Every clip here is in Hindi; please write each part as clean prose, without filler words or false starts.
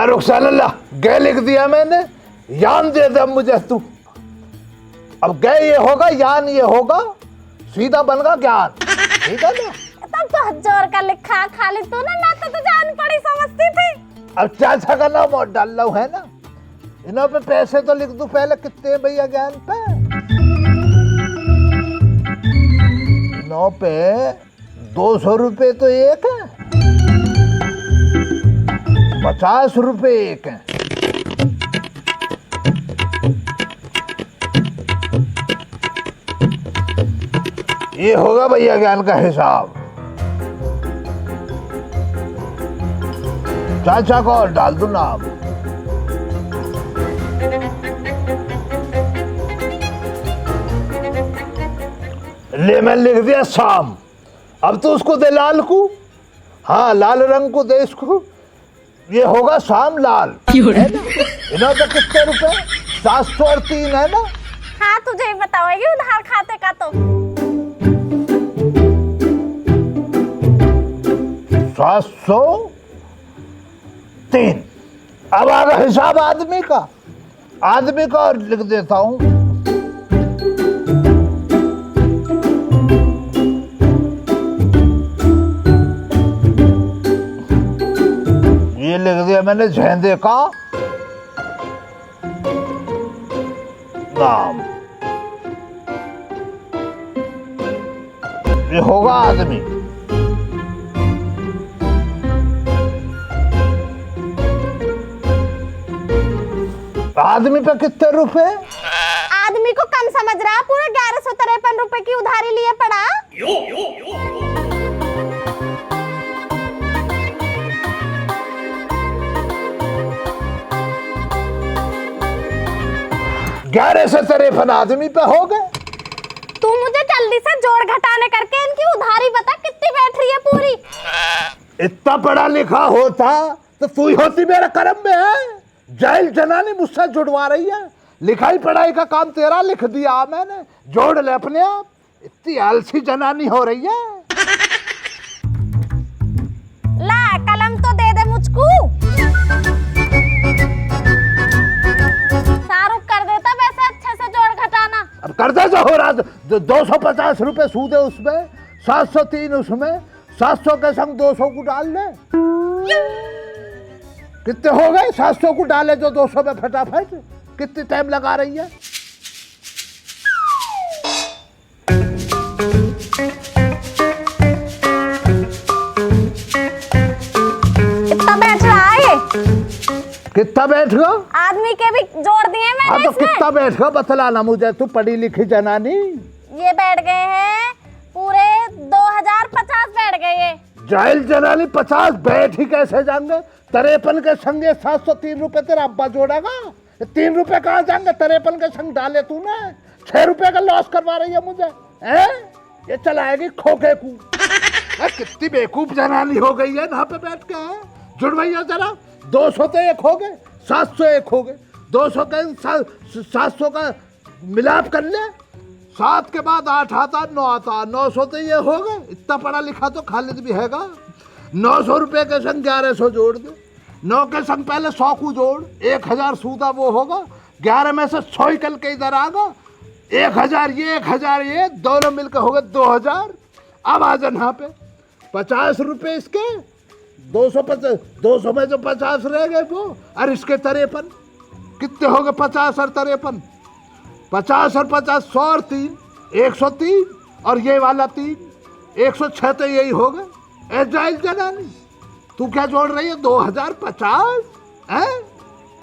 रुखसानल्ला गए लिख दिया मैंने, यान दे दे मुझे तू। अब गए ये होगा, यान ये होगा, सीधा बन गया ज्ञान। ठीक है ना? तब तो जोर का लिखा, खाली तू ना तो जान पड़ी समझती थी। अब चाचा का नाम और डाल लो है ना, इन्हों पे पैसे तो लिख दूं पहले। कितने भैया ज्ञान पे? 9 पे 200 रुपए तो एक है, 50 रुपए एक है। ये होगा भैया ज्ञान का हिसाब। चाचा को और डाल दो नाम। ले मैं लिख दिया शाम। अब तो उसको दे लाल को, हाँ लाल रंग को दे इसको। ये होगा शाम लाल है ना। इन्हों तो कितने रुपए? 700 और 3 है ना। हाँ तुझे ही बताओगी उधार खाते का तो। 703। अब आगे हिसाब आदमी का, आदमी का और लिख देता हूं। ये लिख दिया मैंने झेंदे का नाम। ये होगा आदमी। आदमी पे कितने रुपए? आदमी को कम समझ रहा, पूरे 1153 रुपए की उधारी लिए पड़ा। ग्यारह से 53 आदमी पे हो गए। तू मुझे जल्दी से जोड़ घटाने करके इनकी उधारी बता कितनी बैठ रही है पूरी। इतना पढ़ा लिखा होता तो तू ही होती मेरे कर्म में है। जाहिल जनानी मुझसे जुड़वा रही है। लिखाई पढ़ाई का काम तेरा लिख दिया मैंने, जोड़ ले अपने आप। इतनी आलसी जनानी हो रही है। ला कलम तो दे दे मुझको। शाहरुख कर देता वैसे अच्छे से जोड़ घटाना। अब कर दे जो हो रहा। 250 रुपए सूद है उसमें, 703 उसमें, 700 के संग 200 को डाल ले। कितने हो गए? 700 को डाले जो 200 में फटाफट। कितनी टाइम लगा रही है? कितना बैठ रहा है ये? कितना बैठ गया? आदमी के भी जोड़ दिए मैंने। हाँ तो इसमें कितना बैठ गया बतलाना मुझे, तू पढ़ी लिखी जनानी। ये बैठ गए हैं पूरे 2050 बैठ गए ये। जाहिल जनानी 50 बैठ ही कैसे जाएंगे? 53 के संग 703 रुपए तेरा अब्बा जोड़ेगा। 3 रुपए कहाँ जाएंगे? 53 के संग डाले तूने। 6 रुपए का लॉस करवा रही है मुझे है? ये चलाएगी खोखे को। कितनी बेवकूफ जनानी हो गई है यहाँ पे बैठ के। जुड़वैया जरा 200 तो एक हो गए, 700 एक हो गए, 200 का 700 का मिलाप कर ले। 7 के बाद 8 आता, 9 आता, 900 तो ये हो गए। इतना पढ़ा लिखा तो खालिद भी हैगा। 900 रुपए के संग 1100 जोड़ दे। 9 के संग पहले 100 को जोड़, 1000 सूदा वो होगा। 11 में से 100 ही कल के इधर आगा। 1000 ये 1000 ये दोनों मिलकर हो गए 2000। अब आ जाना पे 50 रुपए इसके, 200 में जो 50 रह गए वो, और इसके 53 कितने हो गए? 50 और 53, 50 और 50 100 और 3 103, और ये वाला 3 106 तो यही हो गए। जाहिल जनानी तू क्या जोड़ रही है? 2050 है?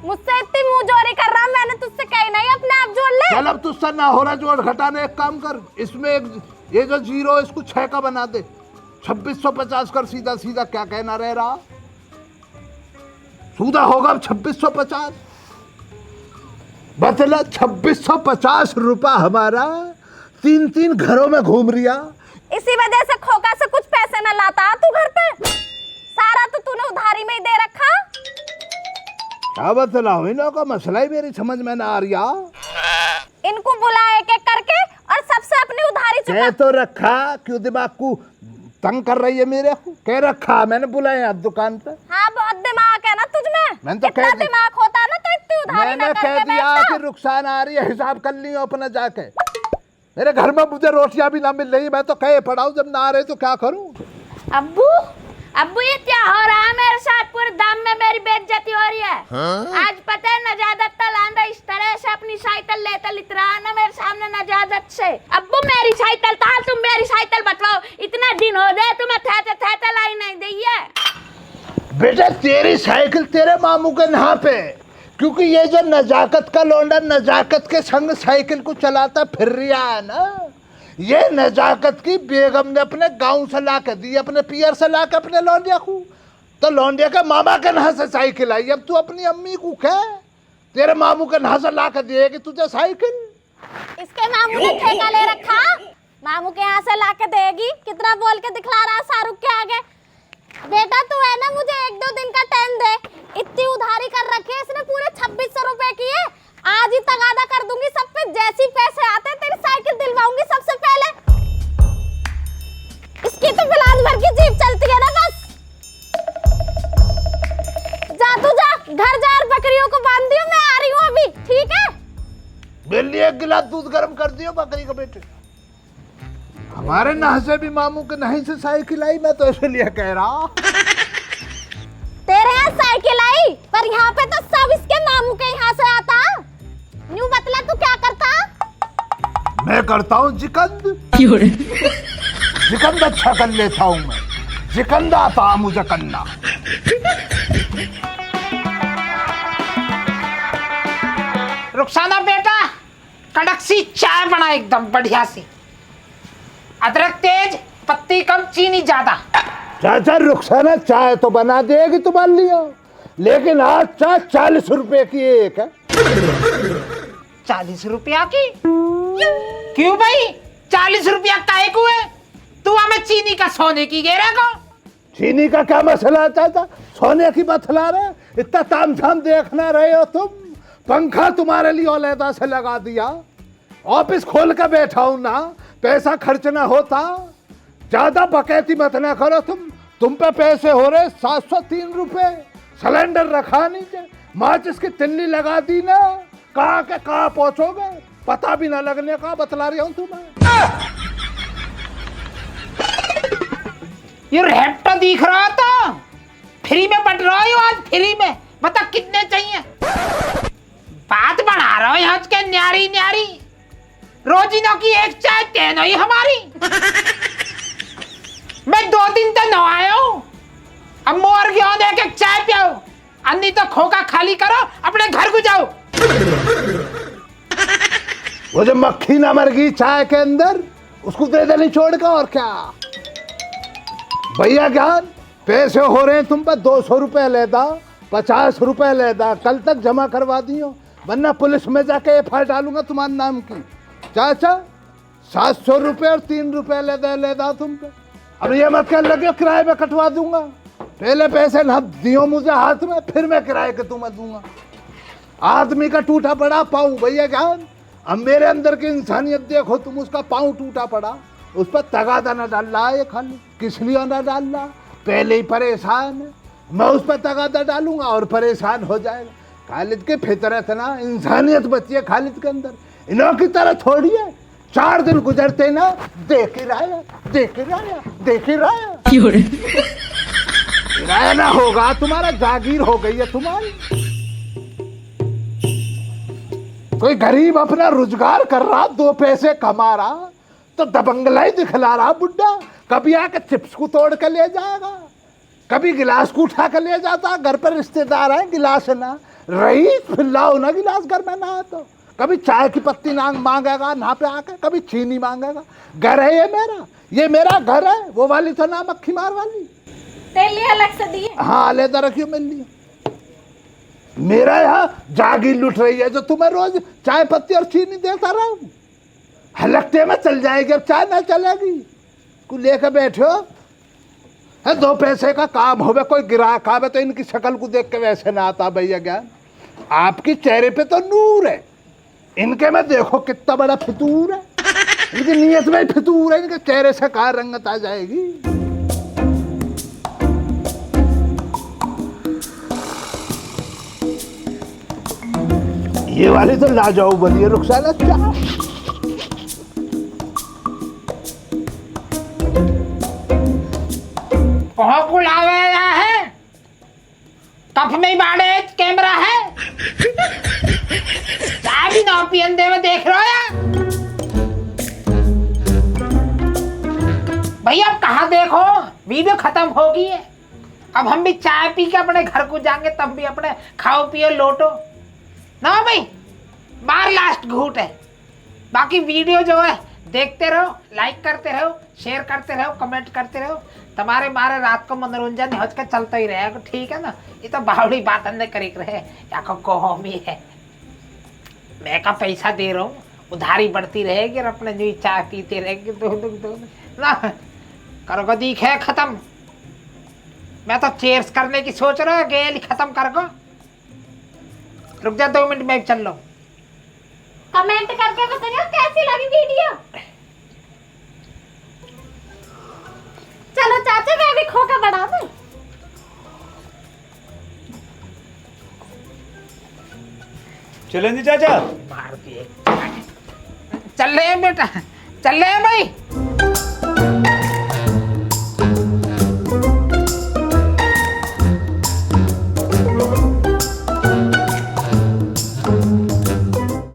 मुझसे इतनी मुंह जोरी कर रहा, मैंने तुझसे कही नहीं, अपने आप जोड़ ले। चल अब तुझसे ना हो रहा जोड़ घटाने। एक काम कर, इसमें एक ये जो 0 इसको 6 का बना दे। 2650 कर सीधा सीधा। क्या कहना रह रहा? सूदा होगा अब 2650। बतला 2650 रुपया हमारा 3 घरों में घूम रिया। इसी वजह से खोका से कुछ पैसे न लाता तू घर पे। सारा तो तूने उधारी में ही दे रखा। क्या बतलाऊं? इन्हों का मसला ही मेरी समझ में ना आ रिया। इनको बुला एक एक करके और सबसे अपनी उधारी चुका। कह तो रखा क्यों दिमाग को तंग कर रही है मेरे को। कह रखा मैंने बुलाया आप दुकान पे। हाँ बहुत दिमाग है ना तुझमें। मैंने तो इतना कह दिया, दिमाग होता ना तो इतनी उधारी ना मैंने कह करके दिया बैठता। कि रुखसान आ रही है, हिसाब कर लियो अपना जाके। मेरे घर में मुझे रोटियां भी ना मिल रही, मैं तो कहे पड़ा हूं, जब ना आ रहे तो क्या करूं। अब्बू अब्बू ये क्या हो रहा है मेरे साथ? पूरे दाम में मेरी बेइज्जती हो रही है। आज पता है नजादत तलांदा इस तरह से अपनी साइकिल लेता लित रहा है ना मेरे सामने नजादत से। अब्बू मेरी साइकिल था, तुम मेरी साइकिल बतलाओ। इतना दिन हो गए तुम्हें थैते लाई नहीं दी है। बेटा तेरी साइकिल तेरे मामू के यहाँ पे, क्योंकि ये जो नजाकत का लौंडा नजाकत के संग साइकिल को चलाता फिर रहा है ना, ये नजाकत की बेगम ने अपने गांव से ला के दी, अपने पियर से ला के अपने लौंडिया को। तो लौंडिया के मामा के यहाँ से साइकिल आई, अब तू अपनी अम्मी को कह तेरे मामू के यहाँ से ला के दिएगी तुझे साइकिल। इसके मामू ने ठेका ले रखा, मामू के यहाँ से ला के देगी। कितना बोल के दिखला रहा शाहरुख के आगे। बेटा तू है ना, मुझे 1-2 दिन का टाइम दे। इतनी उधारी कर रखी है इसने, पूरे 2600 रुपए की है। आज ही तगादा कर दूंगी सब पे, जैसी पैसे आते तेरी साइकिल दिलवाऊंगी सबसे पहले। इसकी तो बिलाज भर की जीप चलती है ना बस। जा तू जा, घर जा और बकरियों को बांध दियो, मैं आ रही हूँ अभी, ठीक है? मेरे लिए 1 गिलास दूध गर्म कर दियो बकरी के बेटे। हमारे नहा से भी मामू के नहीं से साइकिल आई, मैं तो इसलिए कह रहा। तेरे यहाँ साइकिल आई, पर यहाँ पे तो सब इसके मामू के यहाँ से आता। न्यू बतला तू क्या करता? मैं करता हूँ जिकंद। जिकंद अच्छा कर लेता हूँ मैं, जिकंद आता मुझे करना। रुखसाना बेटा कड़क सी चाय बना एकदम बढ़िया सी, अदरक तेज, पत्ती कम, चीनी ज्यादा। चाचा रुखसाना चाय तो बना देगी तुम्हारे लिए, लेकिन आज चाय 40 रुपए की एक है। 40 रुपया की? क्यों भाई 40 रुपया काहे को है? तू हमें चीनी का सोने की गेरा को। चीनी का क्या मसला चाचा, सोने की बतला रहे। इतना तामझाम देखना रहे हो तुम। पंखा तुम्हारे लिए अलहदा से लगा दिया, ऑफिस खोल कर बैठा हूं ना, पैसा खर्च ना होता। ज्यादा बकैती मत ना करो तुम पे पैसे हो रहे 703 रुपए। सिलेंडर रखा नीचे, माचिस की तिल्ली लगा दी ना, कहाँ के कहाँ पहुंचोगे पता भी ना लगने का बतला रही हूं तुम्हें। ये रेप्टा दिख रहा था, फ्री में बट रहा हो आज, फ्री में। बता कितने चाहिए? बात बढ़ा रहा हो आज के न्यारी न्यारी, रोजिनों की एक चाय तेनो ही हमारी। मैं 2 दिन तक नहाया हूं, अब मोर गया देख एक चाय पियाओ, अन्नी तो खोखा खाली करो, अपने घर को जाओ। वो जो मक्खी ना मर गई चाय के अंदर, उसको दे देनी छोड़ कर और क्या। भैया ज्ञान पैसे हो रहे हैं तुम पर 200 रुपए लेदा, 50 रुपए लेदा, कल तक जमा करवा दियो, वरना पुलिस में जाके एफआईआर डालूंगा तुम्हारे नाम की। चाचा 700 रुपए और 3 रुपए लेदा तुम पे। अब ये मत कर लगे किराए में कटवा दूंगा, पहले पैसे न दियो मुझे हाथ में, फिर मैं किराए के तुम्हें दूंगा। आदमी का टूटा पड़ा पाँव भैया ज्ञान, अब मेरे अंदर की इंसानियत देखो तुम, उसका पाँव टूटा पड़ा, उस पर तगादा न डाल रहा है खाली, किस लिए न डाल रहा, पहले ही परेशान है, मैं उस पर तगादा डालूंगा और परेशान हो जाएगा। खालिद की फितरत ना, इंसानियत बची है खालिद के अंदर, इन्हों की तरह थोड़ी है। 4 दिन गुजरते ना देख ही रहा किराया ना होगा तुम्हारा, जागीर हो गई है तुम्हारी। कोई गरीब अपना रोजगार कर रहा, 2 पैसे कमा रहा, तो दबंगला ही दिखला रहा बुड्ढा। कभी आके चिप्स को तोड़ कर ले जाएगा, कभी गिलास को उठा कर ले जाता। घर पर रिश्तेदार है, गिलास ना रही फिर लाओ ना गिलास घर में ना, तो कभी चाय की पत्ती ना मांगेगा ना पे आके, कभी चीनी मांगेगा। घर है ये मेरा घर है, वो वाली तो ना मक्खी मार वाली। तेरे लिए अलग से दिए? हाँ अलहदा रखियो मेरे लिए। मेरा यहाँ जागीर लुट रही है जो तुम्हें रोज चाय पत्ती और चीनी देता रहूं, हलकते में चल जाएगी, अब चाय ना चलेगी। को लेकर बैठो है, 2 पैसे का काम होवे, कोई ग्राहक आवे तो इनकी शक्ल को देख के वैसे ना आता भैया ज्ञान। आपकी चेहरे पे तो नूर है, इनके में देखो कितना बड़ा फितूर है, इनकी नीयत में फितूर है, इनके चेहरे से कहाँ रंगत आ जाएगी। ये वाली तो लाजाऊ बनी है रुखसाना चाय। कहाँ को लावेला है? कफ में बाड़े कैमरा है। चाय भी ना पियन दे में देख रहे हो यार। भैया अब कहाँ देखो, वीडियो खत्म हो गई है। अब हम भी चाय पी के अपने घर को जाएंगे, तब भी अपने खाओ पियो लोटो ना भाई। बार लास्ट घूट है। बाकी वीडियो जो है देखते रहो, लाइक करते रहो, शेयर करते रहो, कमेंट करते रहो। तुम्हारे मारे रात को मनोरंजन हज के चलता ही रहेगा, ठीक है ना। ये तो बावड़ी बात अंदर करी रहे या को भी है। मैं का पैसा दे रहा हूँ, उधारी बढ़ती रहेगी और अपने जो चाय पीते रहेगी। दो ना करोगे दीख है खत्म। मैं तो चेयर्स करने की सोच रहा हूँ, गेल खत्म कर को। रुक जा 2 मिनट में चल लो। कमेंट करके बताइए कैसी लगी वीडियो। चलो चाचा मैं भी खोखा बना दूं। चलें जी चाचा। मार दिए। चल रहे हैं बेटा, चल रहे हैं भाई।